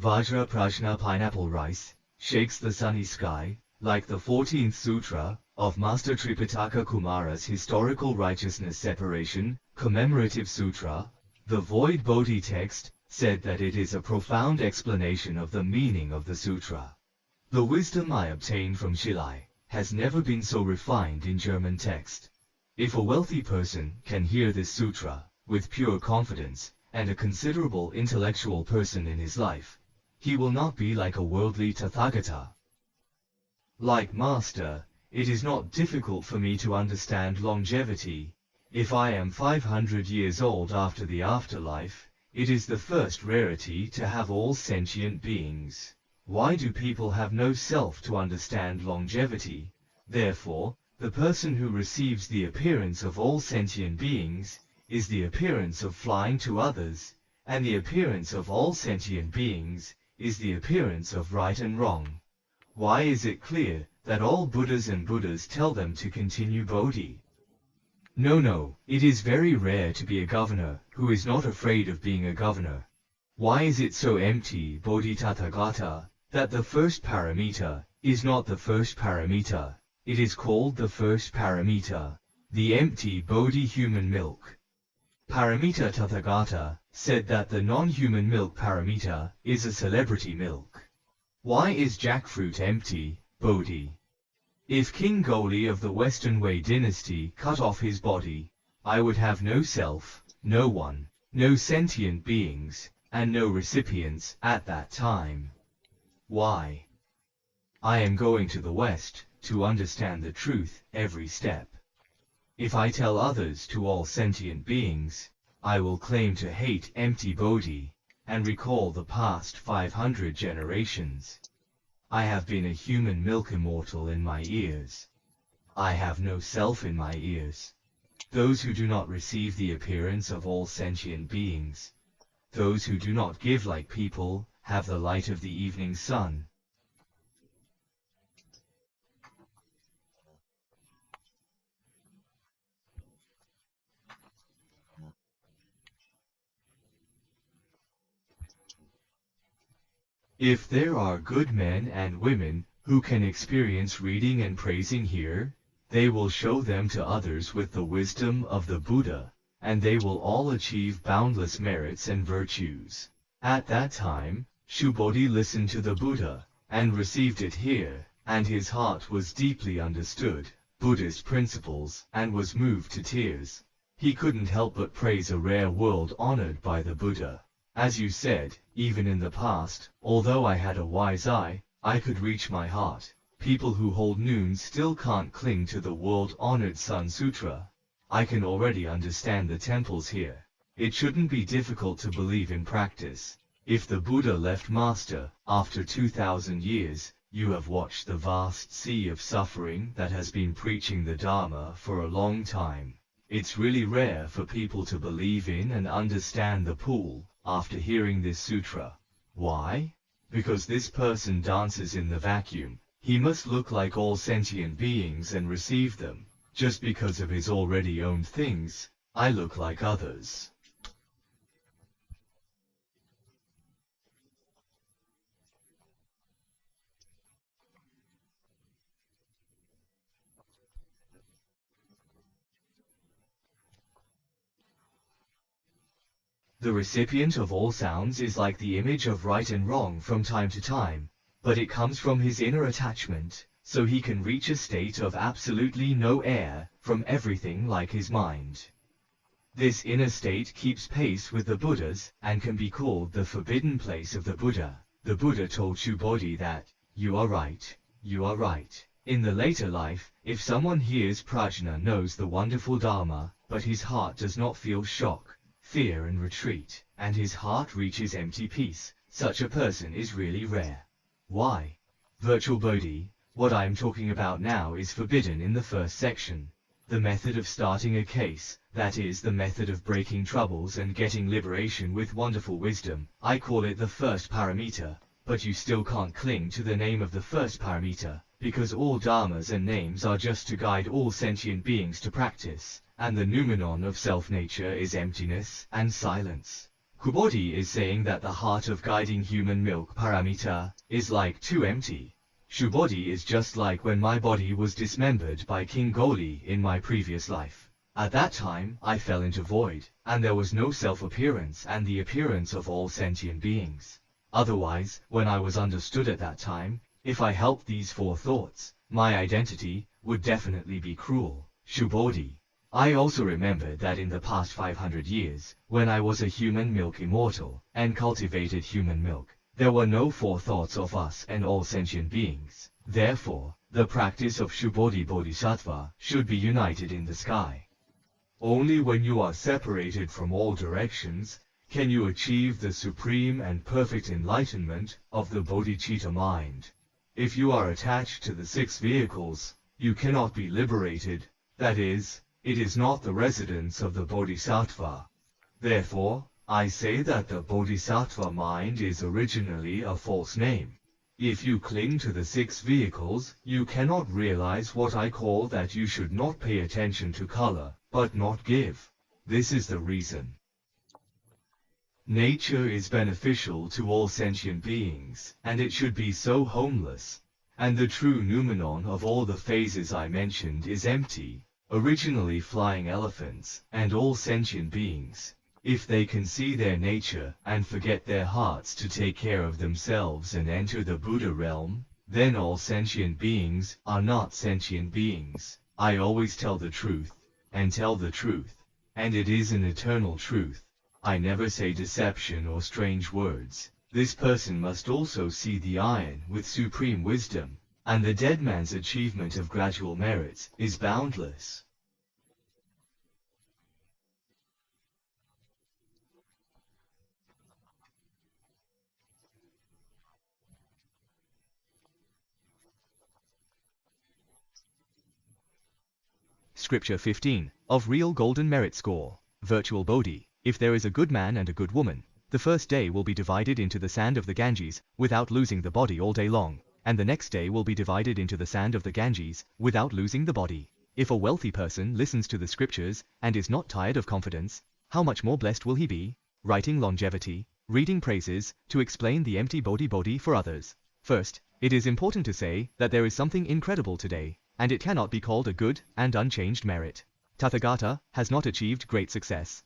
Vajra Prajna pineapple rice, shakes the sunny sky, like the 14th Sutra of Master Tripitaka Kumara's Historical Righteousness Separation, Commemorative Sutra. The Void Bodhi text said that it is a profound explanation of the meaning of the sutra. The wisdom I obtained from Shilai has never been so refined in German text. If a wealthy person can hear this sutra with pure confidence, and a considerable intellectual person in his life, he will not be like a worldly Tathagata. Like Master, it is not difficult for me to understand longevity. If I am 500 years old after the afterlife, it is the first rarity to have all sentient beings. Why do people have no self to understand longevity? Therefore, the person who receives the appearance of all sentient beings is the appearance of flying to others, and the appearance of all sentient beings is the appearance of right and wrong. Why is it clear that all Buddhas and Buddhas tell them to continue Bodhi? No, it is very rare to be a governor who is not afraid of being a governor. Why is it so empty, Bodhitathagata, that the first paramita is not the first paramita? It is called the first paramita, the empty Bodhi human milk. Paramita Tathagata said that the non-human milk paramita is a celebrity milk. Why is jackfruit empty, Bodhi? If King Goli of the Western Wei dynasty cut off his body, I would have no self, no one, no sentient beings, and no recipients at that time. Why? I am going to the West to understand the truth every step. If I tell others to all sentient beings, I will claim to hate empty Bodhi, and recall the past 500 generations. I have been a human milk immortal in my ears. I have no self in my ears. Those who do not receive the appearance of all sentient beings, those who do not give like people, have the light of the evening sun. If there are good men and women who can experience reading and praising here, they will show them to others with the wisdom of the Buddha, and they will all achieve boundless merits and virtues. At that time, Shubodhi listened to the Buddha, and received it here, and his heart was deeply understood Buddhist principles, and was moved to tears. He couldn't help but praise a rare world honored by the Buddha. As you said, even in the past, although I had a wise eye, I could reach my heart. People who hold noon still can't cling to the world-honored Sun Sutra. I can already understand the temples here. It shouldn't be difficult to believe in practice. If the Buddha left Master, after 2000 years, you have watched the vast sea of suffering that has been preaching the Dharma for a long time. It's really rare for people to believe in and understand the pool after hearing this sutra. Why? Because this person dances in the vacuum. He must look like all sentient beings and receive them. Just because of his already owned things, I look like others. The recipient of all sounds is like the image of right and wrong from time to time, but it comes from his inner attachment, so he can reach a state of absolutely no air from everything like his mind. This inner state keeps pace with the Buddhas, and can be called the forbidden place of the Buddha. The Buddha told Shubodhi that, you are right, you are right. In the later life, if someone hears prajna knows the wonderful Dharma, but his heart does not feel shock, fear and retreat, and his heart reaches empty peace, such a person is really rare. Why? Virtual Bodhi, what I am talking about now is forbidden in the first section. The method of starting a case, that is the method of breaking troubles and getting liberation with wonderful wisdom, I call it the first paramita, but you still can't cling to the name of the first paramita, because all dharmas and names are just to guide all sentient beings to practice, and the noumenon of self-nature is emptiness and silence. Kubodi is saying that the heart of guiding human milk paramita is like too empty. Shubodhi is just like when my body was dismembered by King Goli in my previous life. At that time, I fell into void, and there was no self-appearance and the appearance of all sentient beings. Otherwise, when I was understood at that time, if I helped these four thoughts, my identity would definitely be cruel. Shubodhi. I also remembered that in the past 500 years, when I was a human milk immortal, and cultivated human milk, there were no four thoughts of us and all sentient beings. Therefore, the practice of Shubodhi Bodhisattva should be united in the sky. Only when you are separated from all directions, can you achieve the supreme and perfect enlightenment of the bodhicitta mind. If you are attached to the six vehicles, you cannot be liberated, that is, it is not the residence of the bodhisattva. Therefore, I say that the bodhisattva mind is originally a false name. If you cling to the six vehicles, you cannot realize what I call that you should not pay attention to color, but not give. This is the reason. Nature is beneficial to all sentient beings, and it should be so homeless. And the true noumenon of all the phases I mentioned is empty, originally flying elephants, and all sentient beings. If they can see their nature and forget their hearts to take care of themselves and enter the Buddha realm, then all sentient beings are not sentient beings. I always tell the truth, and tell the truth, and it is an eternal truth. I never say deception or strange words. This person must also see the iron with supreme wisdom, and the dead man's achievement of gradual merits is boundless. Scripture 15, of real golden merit score, virtual Bodhi. If there is a good man and a good woman, the first day will be divided into the sand of the Ganges, without losing the body all day long, and the next day will be divided into the sand of the Ganges, without losing the body. If a wealthy person listens to the scriptures, and is not tired of confidence, how much more blessed will he be? Writing longevity, reading praises, to explain the empty Bodhi for others. First, it is important to say that there is something incredible today, and it cannot be called a good and unchanged merit. Tathagata has not achieved great success.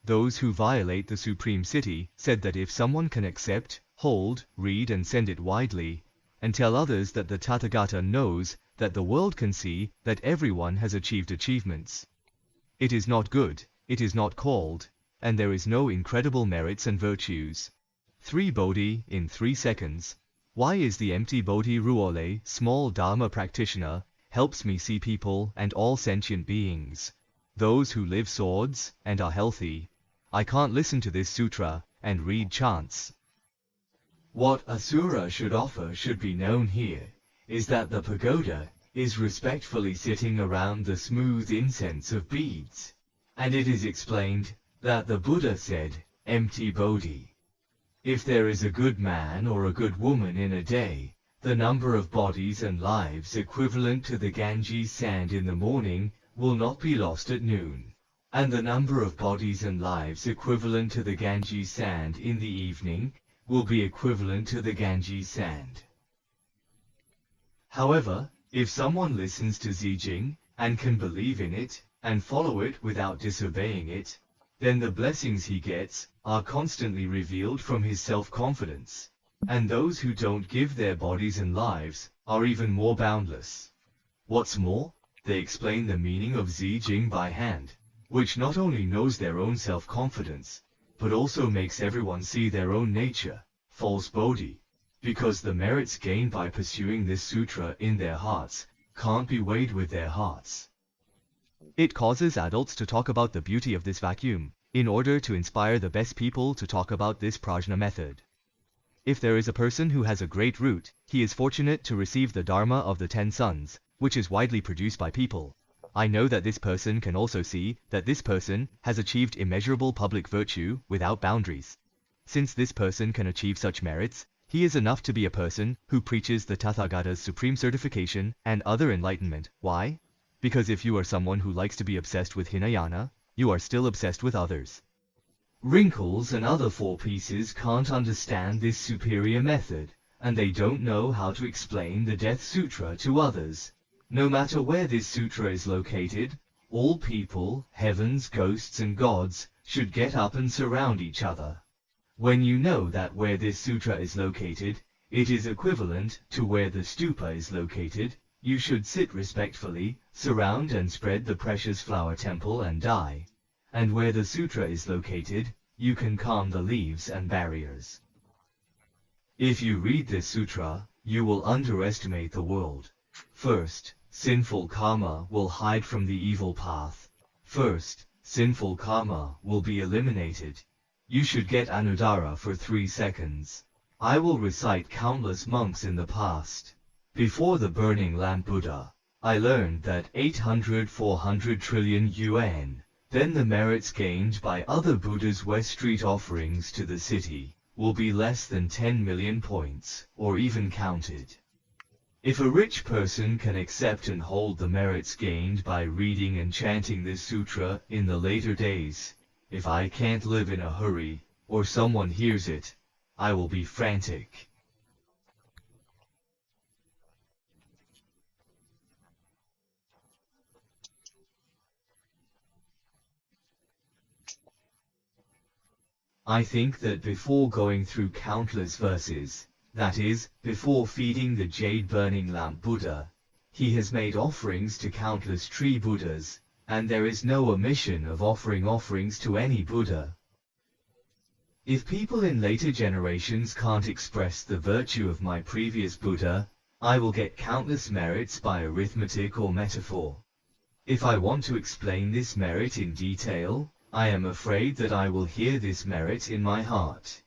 Those who violate the Supreme City said that if someone can accept, hold, read and send it widely, and tell others that the Tathagata knows, that the world can see, that everyone has achieved achievements. It is not good, it is not called, and there is no incredible merits and virtues. 3 Bodhi in 3 seconds. Why is the empty Bodhi Ruole, small Dharma practitioner, helps me see people and all sentient beings. Those who live swords, and are healthy. I can't listen to this sutra, and read chants. What Asura should offer should be known here, is that the pagoda is respectfully sitting around the smooth incense of beads. And it is explained that the Buddha said, empty Bodhi. If there is a good man or a good woman in a day, the number of bodies and lives equivalent to the Ganges sand in the morning will not be lost at noon, and the number of bodies and lives equivalent to the Ganges sand in the evening will be equivalent to the Ganges sand. However, if someone listens to Zijing, and can believe in it, and follow it without disobeying it, then the blessings he gets are constantly revealed from his self-confidence, and those who don't give their bodies and lives are even more boundless. What's more, they explain the meaning of Zijing by hand, which not only knows their own self-confidence, but also makes everyone see their own nature, false Bodhi, because the merits gained by pursuing this sutra in their hearts can't be weighed with their hearts. It causes adults to talk about the beauty of this vacuum, in order to inspire the best people to talk about this prajna method. If there is a person who has a great root, he is fortunate to receive the Dharma of the 10 sons, which is widely produced by people. I know that this person can also see that this person has achieved immeasurable public virtue without boundaries. Since this person can achieve such merits, he is enough to be a person who preaches the Tathagata's supreme certification and other enlightenment. Why? Because if you are someone who likes to be obsessed with Hinayana, you are still obsessed with others. Wrinkles and other four-pieces can't understand this superior method, and they don't know how to explain the Death Sutra to others. No matter where this sutra is located, all people, heavens, ghosts and gods, should get up and surround each other. When you know that where this sutra is located, it is equivalent to where the stupa is located, you should sit respectfully, surround and spread the precious flower temple and die. And where the sutra is located, you can calm the leaves and barriers. If you read this sutra, you will underestimate the world. First, sinful karma will hide from the evil path. First, sinful karma will be eliminated. You should get Anudara for 3 seconds. I will recite countless monks in the past. Before the burning lamp Buddha, I learned that 400 trillion yuan. Then the merits gained by other Buddhas' West Street offerings to the city will be less than 10 million points, or even counted. If a rich person can accept and hold the merits gained by reading and chanting this sutra in the later days, if I can't live in a hurry, or someone hears it, I will be frantic. I think that before going through countless verses, that is, before feeding the jade burning lamp Buddha, he has made offerings to countless tree Buddhas, and there is no omission of offering offerings to any Buddha. If people in later generations can't express the virtue of my previous Buddha, I will get countless merits by arithmetic or metaphor. If I want to explain this merit in detail, I am afraid that I will hear this merit in my heart.